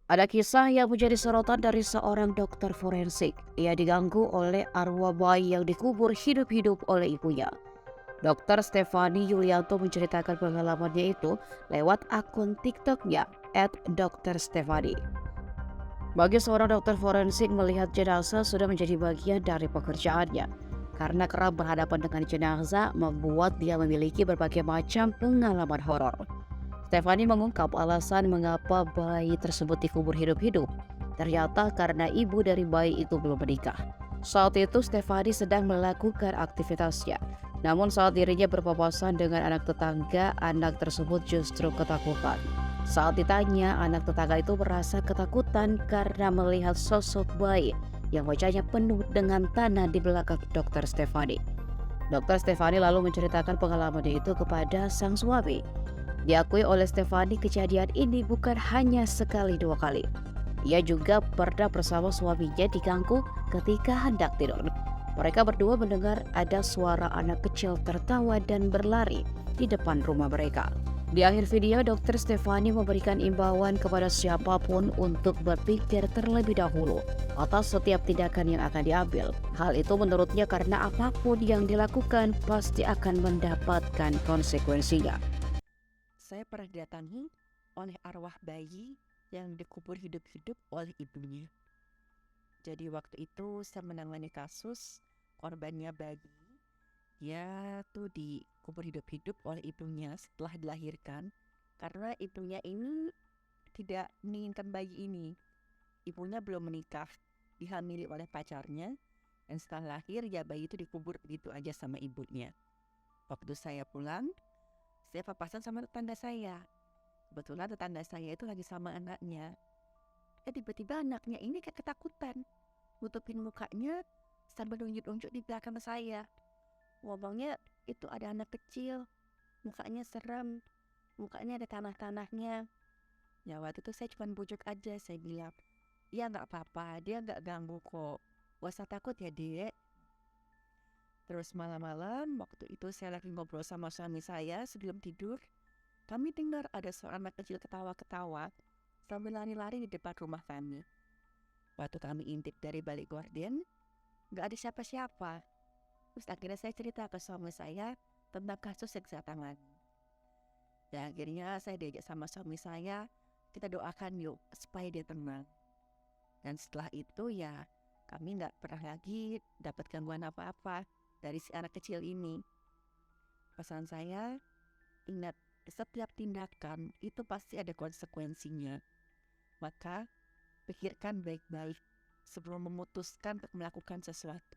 Ada kisah yang menjadi sorotan dari seorang dokter forensik. Ia diganggu oleh arwah bayi yang dikubur hidup-hidup oleh ibunya. Dokter Stefani Yulianto menceritakan pengalamannya itu lewat akun TikToknya @dokterstefani. Bagi seorang dokter forensik, melihat jenazah sudah menjadi bagian dari pekerjaannya. Karena kerap berhadapan dengan jenazah, membuat dia memiliki berbagai macam pengalaman horor. Stefani mengungkap alasan mengapa bayi tersebut dikubur hidup-hidup. Ternyata karena ibu dari bayi itu belum menikah. Saat itu Stefani sedang melakukan aktivitasnya. Namun saat dirinya berpapasan dengan anak tetangga, anak tersebut justru ketakutan. Saat ditanya, anak tetangga itu merasa ketakutan karena melihat sosok bayi yang wajahnya penuh dengan tanah di belakang dokter Stefani. Dokter Stefani lalu menceritakan pengalamannya itu kepada sang suami. Diakui oleh Stefani, kejadian ini bukan hanya sekali dua kali. Ia juga pernah bersama suaminya diganggu ketika hendak tidur. Mereka berdua mendengar ada suara anak kecil tertawa dan berlari di depan rumah mereka. Di akhir video, Dokter Stefani memberikan imbauan kepada siapapun untuk berpikir terlebih dahulu atas setiap tindakan yang akan diambil. Hal itu menurutnya karena apapun yang dilakukan pasti akan mendapatkan konsekuensinya. Saya pernah didatangi oleh arwah bayi yang dikubur hidup-hidup oleh ibunya. Jadi waktu itu saya menangani kasus korbannya bayi. Dia tuh dikubur hidup-hidup oleh ibunya setelah dilahirkan karena ibunya ini tidak menginginkan bayi ini. Ibunya belum menikah, dihamili oleh pacarnya, dan setelah lahir ya bayi itu dikubur begitu aja sama ibunya. Waktu saya pulang, saya papasan sama tetangga saya. Kebetulan tetangga saya itu lagi sama anaknya. Tiba-tiba anaknya ini kayak ketakutan, nutupin mukanya sambil nunjuk-nunjuk di belakang saya. Ngomongnya itu ada anak kecil, mukanya serem, mukanya ada tanah-tanahnya. Ya waktu itu saya cuma bujuk aja, saya bilang, ya nggak apa-apa, dia nggak ganggu kok. Gak usah takut ya dek. Terus malam-malam waktu itu saya lagi ngobrol sama suami saya sebelum tidur, kami dengar ada seorang anak kecil ketawa-ketawa sambil lari-lari di depan rumah kami. Waktu kami intip dari balik gorden, nggak ada siapa-siapa. Terus akhirnya saya cerita ke suami saya tentang kasus yang saya tangani. Dan akhirnya saya diajak sama suami saya, kita doakan yuk supaya dia tenang. Dan setelah itu ya kami nggak pernah lagi dapat gangguan apa-apa dari si anak kecil ini. Pesan saya, ingat setiap tindakan itu pasti ada konsekuensinya. Maka pikirkan baik-baik sebelum memutuskan untuk melakukan sesuatu.